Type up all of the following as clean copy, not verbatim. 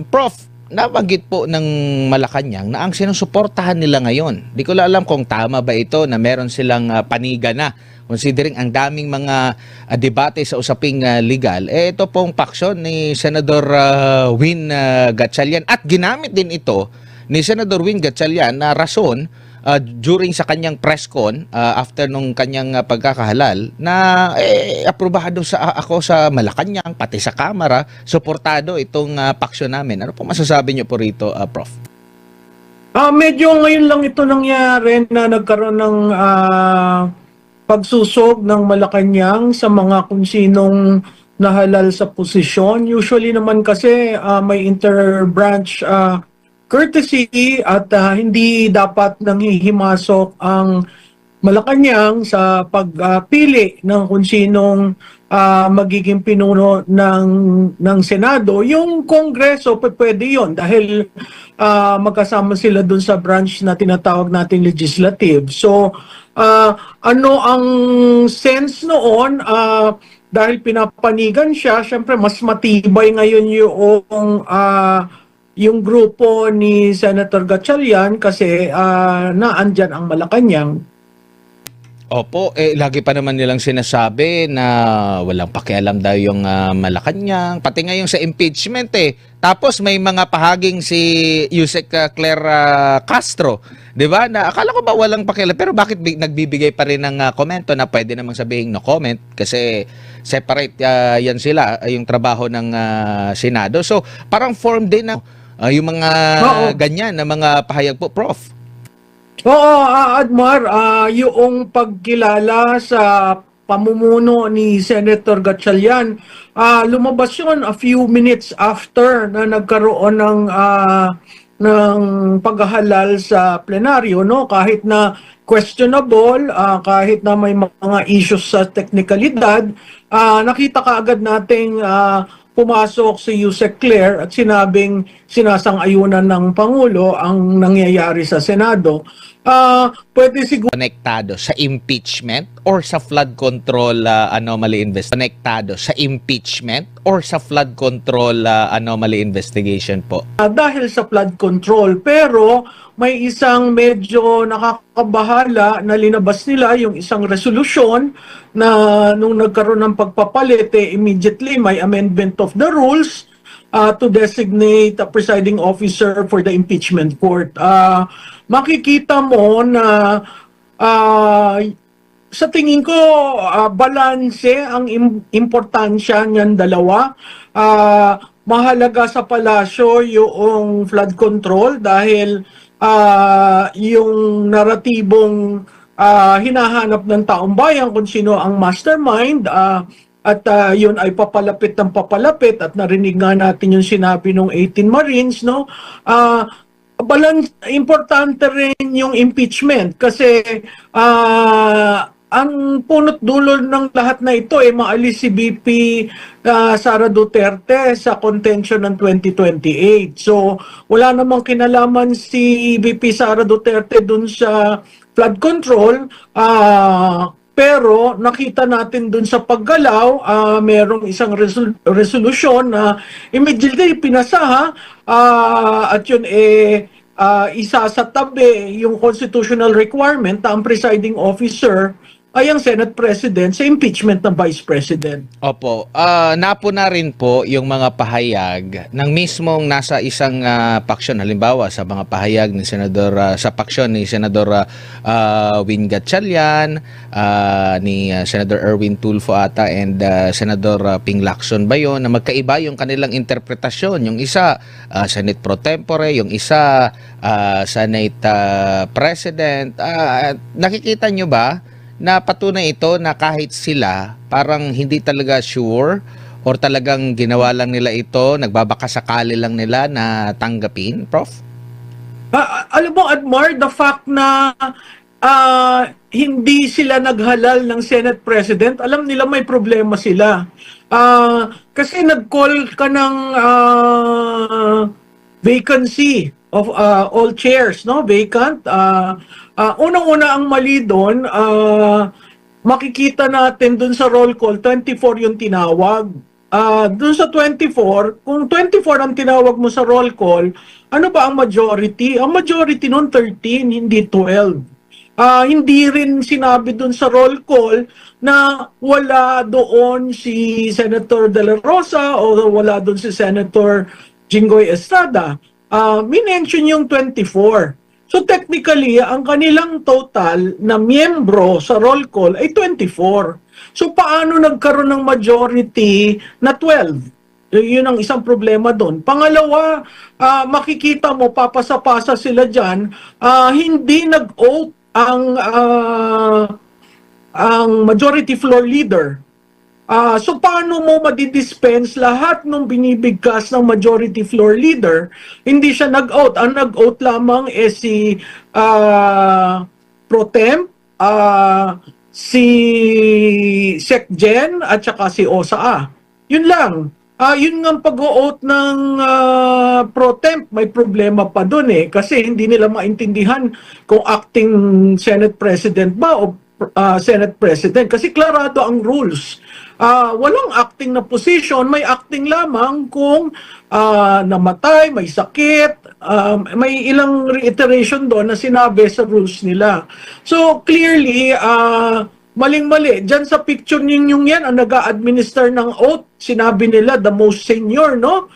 Prof, nabanggit po ng Malacanang na ang sinusuportahan nila ngayon. Di ko alam kung tama ba ito na meron silang paniga na considering ang daming mga debate sa usaping legal. Ito pong paksyon ni Senador Win Gatchalian at ginamit din ito ni Senador Win Gatchalian na rason during sa kanyang press con after nung kanyang pagkakahalal na aprobado ako sa Malacanang pati sa Kamara, suportado itong paksyon namin. Ano po masasabi niyo po rito, Prof? Medyo ngayon lang ito nangyari na nagkaroon ng pagsusog ng Malacanang sa mga kung sinong nahalal sa posisyon. Usually naman kasi may interbranch courtesy at hindi dapat nanghihimasok ang Malacanang sa pagpili ng kung sinong magiging pinuno ng Senado. Yung Kongreso, pwede yun dahil magkasama sila dun sa branch na tinatawag nating legislative. So, ano ang sense noon? Dahil pinapanigan siya, syempre mas matibay ngayon yung grupo ni Senator Gatchalian kasi naandyan ang Malacanang. Opo, lagi pa naman nilang sinasabi na walang pakialam daw yung Malacanang, pati ngayon sa impeachment Tapos may mga pahaging si Yusek Claire Castro, 'di ba? Na akala ko ba walang pakialam, pero bakit nagbibigay pa rin ng komento na pwede namang sabihin no comment kasi separate yan sila, yung trabaho ng Senado. So, parang form din na yung mga ganyan na mga pahayag po, Prof. Oo, Admar, yung pagkilala sa pamumuno ni Senator Gatchalian, lumabas yun a few minutes after na nagkaroon ng paghahalal sa plenaryo, no? Kahit na questionable, kahit na may mga issues sa teknikalidad, nakita kaagad nating pumasok si Yusek Claire at sinabing sinasang-ayunan ng Pangulo ang nangyayari sa Senado. Pwede siguro Konektado sa impeachment or sa flood control anomaly investigation? Konektado sa impeachment or sa flood control anomaly investigation po? dahil sa flood control. Pero may isang medyo nakakabahala na linabas nila, yung isang resolusyon na nung nagkaroon ng pagpapalit, immediately may amendment of the rules to designate a presiding officer for the impeachment court. Makikita mo na sa tingin ko balanse ang importansya niyan dalawa. Mahalaga sa palasyo yung flood control dahil yung naratibong hinahanap ng taong bayan kung sino ang mastermind at yun ay papalapit ng papalapit at narinig nga natin yung sinabi ng 18 Marines, no? Importante rin yung impeachment kasi ang punot dulo ng lahat na ito maalis si BP Sara Duterte sa contention ng 2028. So wala namang kinalaman si BP Sara Duterte dun sa flood control, pero nakita natin dun sa paggalaw, merong isang resolution na immediately pinasa at yun isa sa tabi yung constitutional requirement na ang presiding officer ay ang Senate President sa impeachment ng Vice President. Opo, napo na rin po yung mga pahayag ng mismong nasa isang paksyon, halimbawa sa mga pahayag ni Senador sa paksyon ni Senador Win Gatchalian, ni Senador Erwin Tulfo ata and Senador Ping Lacson ba yun, na magkaiba yung kanilang interpretasyon. Yung isa Senate Pro Tempore, yung isa Senate President. Nakikita nyo ba na patunay ito na kahit sila parang hindi talaga sure or talagang ginawa lang nila ito, nagbabakasakali lang nila na tanggapin, Prof? Alam mo, Admar, the fact na hindi sila naghalal ng Senate President, alam nila may problema sila. Kasi nag-call ka ng vacancy of all chairs, no? Vacant. Unang-una ang mali doon, makikita natin doon sa roll call, 24 yung tinawag. dun sa 24, kung 24 ang tinawag mo sa roll call, ano ba ang majority? Ang majority nun 13, hindi 12. Hindi rin sinabi dun sa roll call na wala doon si Senator De La Rosa o wala doon si Senator Jinggoy Estrada. Minention yung 24. So technically, ang kanilang total na miyembro sa roll call ay 24. So paano nagkaroon ng majority na 12? Yun ang isang problema doon. Pangalawa, makikita mo, papasa-pasa sila dyan, hindi nag-oath ang majority floor leader. So paano mo madidispense lahat ng binibigkas ng majority floor leader? Hindi siya nag-oath. Ang nag-oath lamang si Pro Temp, si Secgen at saka si OSA. Yun lang. Yun nga pag-o-oath ng Pro Temp, may problema pa dun kasi hindi nila maintindihan kung acting Senate President ba o Senate President. Kasi klarado ang rules. Walang acting na position, may acting lamang kung namatay, may sakit, may ilang reiteration doon na sinabi sa rules nila. So clearly, maling-mali. Diyan sa picture ninyong yan, ang nag-a-administer ng oath, sinabi nila the most senior, no?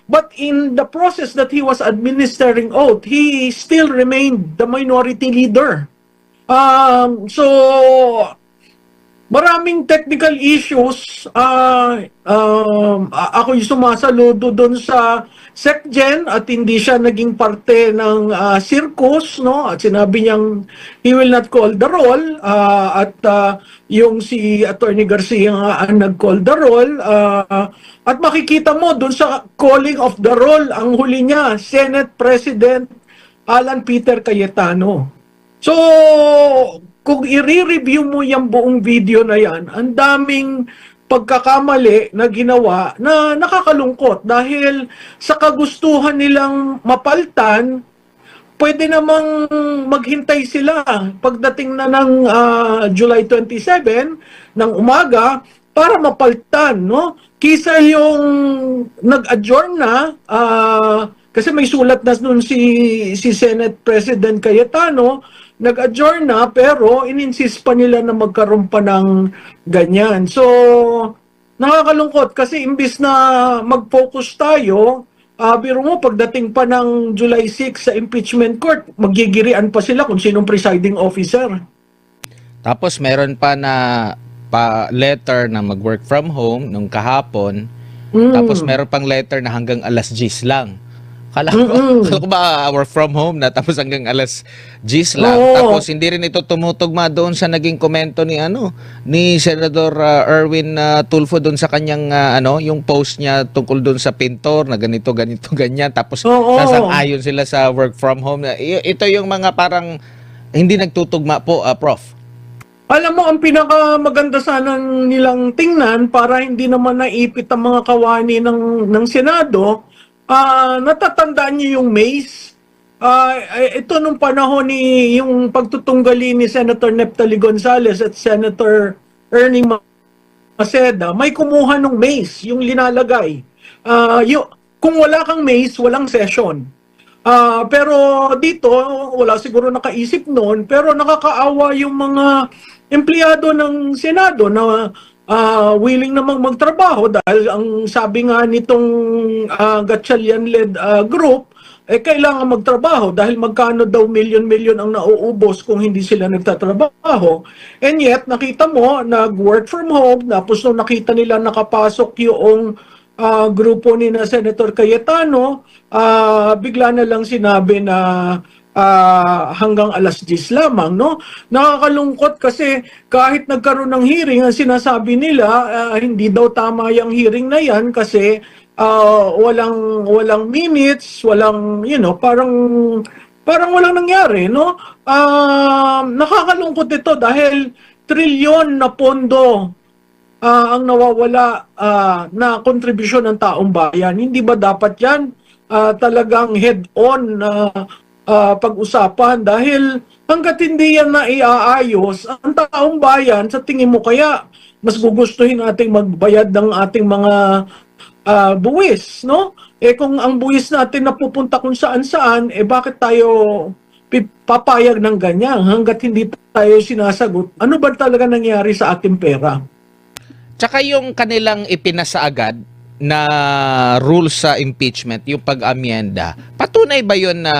But in the process that he was administering oath, he still remained the minority leader. So maraming technical issues. Ako yung sumasaludo doon sa SecGen at hindi siya naging parte ng circus, no? At sinabi niyang he will not call the roll, at yung si Attorney Garcia nga ang nag-call the roll, at makikita mo doon sa calling of the roll, ang huli niya Senate President Alan Peter Cayetano. So kung i-review mo yung buong video na yan, ang daming pagkakamali na ginawa na nakakalungkot dahil sa kagustuhan nilang mapaltan, pwede namang maghintay sila pagdating na ng July 27 ng umaga para mapaltan, no? Kisa yung nag-adjourn na, kasi may sulat na nun si Senate President Cayetano, nag-adjourn na pero ininsist pa nila na magkaroon pa ng ganyan. So, nakakalungkot kasi imbis na mag-focus tayo, biro mo pagdating pa ng July 6 sa impeachment court, magigirian pa sila kung sinong presiding officer. Tapos meron pa na letter na mag-work from home nung kahapon. Tapos meron pang letter na hanggang alas 10 lang. Kala ko ba work from home na tapos hanggang alas 10 lang. Oo. Tapos hindi rin ito tumutugma doon sa naging komento ni Senador Erwin Tulfo doon sa kanyang yung post niya tungkol doon sa pintor na ganito ganyan. Tapos Oo. sasang-ayon sila sa work from home. Ito yung mga parang hindi nagtutugma po, Prof. Alam mo, ang pinakamaganda sana nilang tingnan para hindi naman naipit ang mga kawani ng Senado, natatandaan niyo yung maze? Ito nung panahon ni yung pagtutunggali ni Senator Neftali Gonzales at Senator Ernie Maceda, may kumuha ng maze, yung linalagay. Kung wala kang maze, walang session. Pero dito, wala siguro nakaisip noon, pero nakakaawa yung mga empleyado ng Senado na willing namang magtrabaho dahil ang sabi nga nitong Gatchalian-led group, kailangan magtrabaho dahil magkano daw milyon-milyon ang nauubos kung hindi sila nagtatrabaho. And yet, nakita mo, nag-work from home, tapos nung nakita nila nakapasok yung grupo ni na Senator Cayetano, bigla na lang sinabi na hanggang alas 10 lamang, no? Nakakalungkot kasi kahit nagkaroon ng hearing, ang sinasabi nila, hindi daw tama yung hearing na yan kasi walang minutes, walang, parang walang nangyari, no? Nakakalungkot ito dahil trilyon na pondo ang nawawala na kontribusyon ng taong bayan. Hindi ba dapat yan talagang head-on na pag-usapan? Dahil hanggat hindi yan na iaayos, ang taong bayan, sa tingin mo kaya mas gugustuhin nating magbayad ng ating mga buwis, no? Kung ang buwis natin napupunta kung saan-saan, bakit tayo papayag ng ganyan hanggat hindi tayo sinasagot? Ano ba talaga nangyari sa ating pera? Tsaka yung kanilang ipinasa agad na rules sa impeachment, yung pag-amyenda, patunay ba yun na,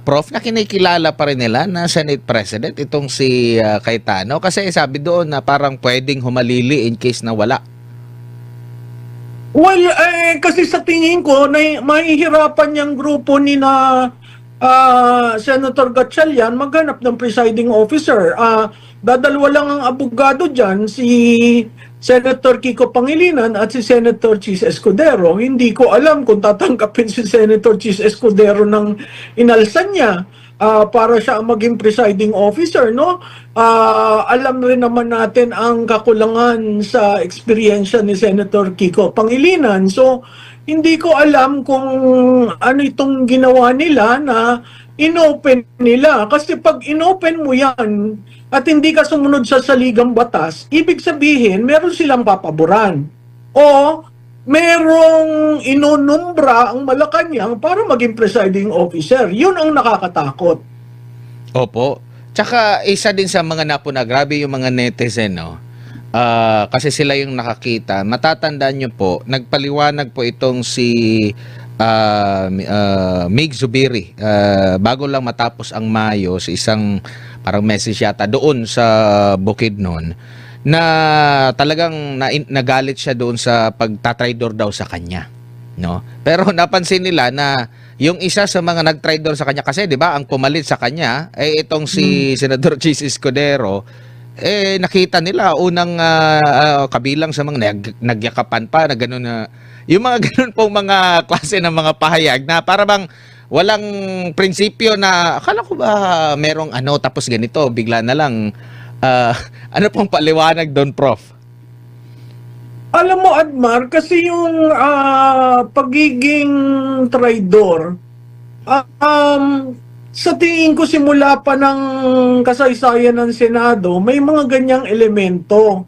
Prof, na kinikilala pa rin nila na Senate President itong si Cayetano? Kasi sabi doon na parang pwedeng humalili in case na wala. Well, kasi sa tingin ko, mahihirapan yung grupo ni na Senator Gatchalian maghanap ng presiding officer. Dadalwa lang ang abogado dyan, si Senator Kiko Pangilinan at si Senator Chis Escudero. Hindi ko alam kung tatanggapin si Senator Chis Escudero ng inalsan niya para siya ang maging presiding officer, no? Alam rin naman natin ang kakulangan sa eksperyensya ni Senator Kiko Pangilinan. So, hindi ko alam kung ano itong ginawa nila na inopen nila. Kasi pag inopen mo yan at hindi ka sumunod sa saligang batas, ibig sabihin, meron silang papaboran. O merong inunumbra ang Malacanang para maging presiding officer. Yun ang nakakatakot. Opo. Tsaka isa din sa mga napuna, grabe yung mga netizen, no? Kasi sila yung nakakita. Matatandaan nyo po, nagpaliwanag po itong si Mig Zubiri bago lang matapos ang Mayo sa isang parang message yata doon sa Bukidnon na talagang nagalit siya doon sa pagtatraidor daw sa kanya, no? Pero napansin nila na yung isa sa mga nagtraidor sa kanya kasi 'di ba ang pumalit sa kanya itong si Senador Chis Escudero, nakita nila unang kabilang sa mga nagyakapan pa na gano'n na yung mga gano'n pong mga klase ng mga pahayag na para bang walang prinsipyo na akala ko ba merong ano tapos ganito bigla na lang ano pong paliwanag doon, Prof? Alam mo, Admar, kasi yung pagiging traidor, sa tingin ko simula pa ng kasaysayan ng Senado, may mga ganyang elemento.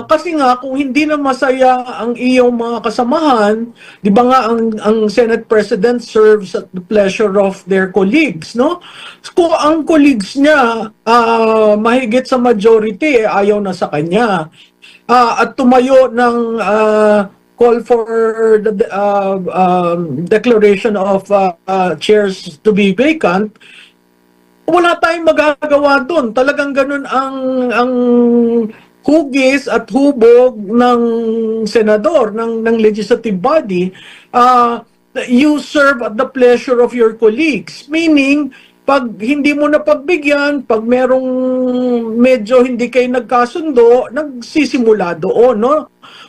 Kasi nga, kung hindi na masaya ang iyong mga kasamahan, di ba nga ang Senate President serves at the pleasure of their colleagues, no? Kung ang colleagues niya, mahigit sa majority, ayaw na sa kanya. At tumayo ng call for the declaration of chairs to be vacant, wala tayong magagawa doon. Talagang ganun ang hugis at hubog ng senador, ng legislative body. You serve at the pleasure of your colleagues. Meaning, pag hindi mo napagbigyan, pag merong medyo hindi kayo nagkasundo, nagsisimula doon, no?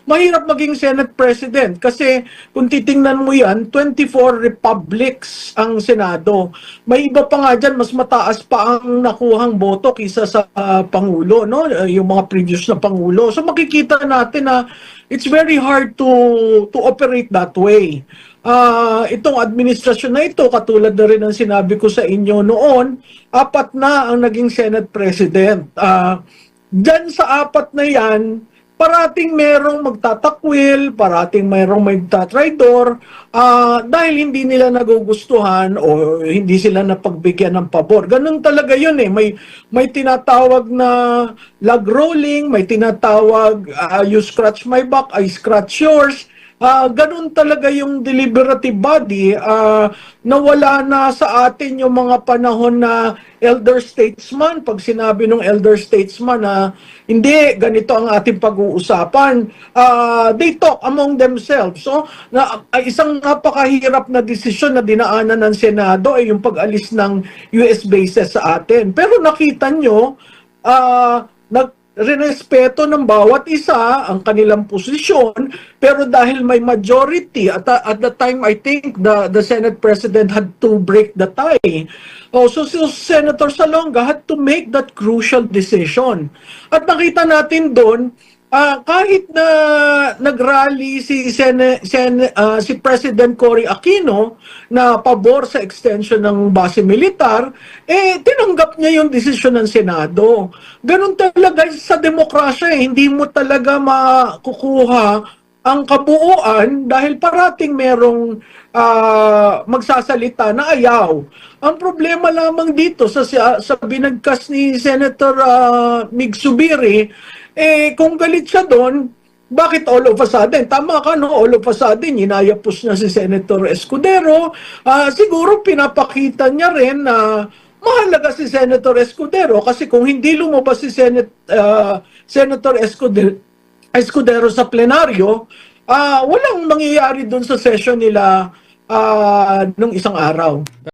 Mahirap maging Senate President kasi kung titingnan mo yan, 24 republics ang Senado. May iba pa nga dyan, mas mataas pa ang nakuhang boto kisa sa Pangulo, no? Yung mga previous na Pangulo. So makikita natin na it's very hard to operate that way. Itong administrasyon na ito, katulad na rin ang sinabi ko sa inyo noon, 4 na ang naging Senate President. Diyan sa 4 na yan, parating merong magtatakwil, parating merong magtatraidor, dahil hindi nila nagugustuhan o hindi sila napagbigyan ng pabor. Ganun talaga yun eh. May tinatawag na log rolling, may tinatawag you scratch my back, I scratch yours. Ganun talaga yung deliberative body na wala na sa atin yung mga panahon na elder statesman. Pag sinabi ng elder statesman na hindi, ganito ang ating pag-uusapan, they talk among themselves. So, isang napakahirap na desisyon na dinaanan ng Senado ay yung pag-alis ng US bases sa atin. Pero nakita nyo, rinespeto ng bawat isa ang kanilang posisyon, pero dahil may majority at the time I think the Senate President had to break the tie. So Senator Salonga had to make that crucial decision. At nakita natin doon kahit na nagrally si President Cory Aquino na pabor sa extension ng base militar, tinanggap niya yung desisyon ng Senado. Ganun talaga sa demokrasya, hindi mo talaga makukuha ang kabuuan dahil parating merong magsasalita na ayaw. Ang problema lamang dito sa binagkas ni Senator Mig Zubiri, kung galit siya doon, bakit all of a sudden? Tama ka, no? All of a sudden, inayapos niya si Senator Escudero. Siguro pinapakita niya rin na mahalaga si Senator Escudero kasi kung hindi lumabas si Senator Escudero sa plenaryo, walang mangyayari doon sa session nila nung isang araw.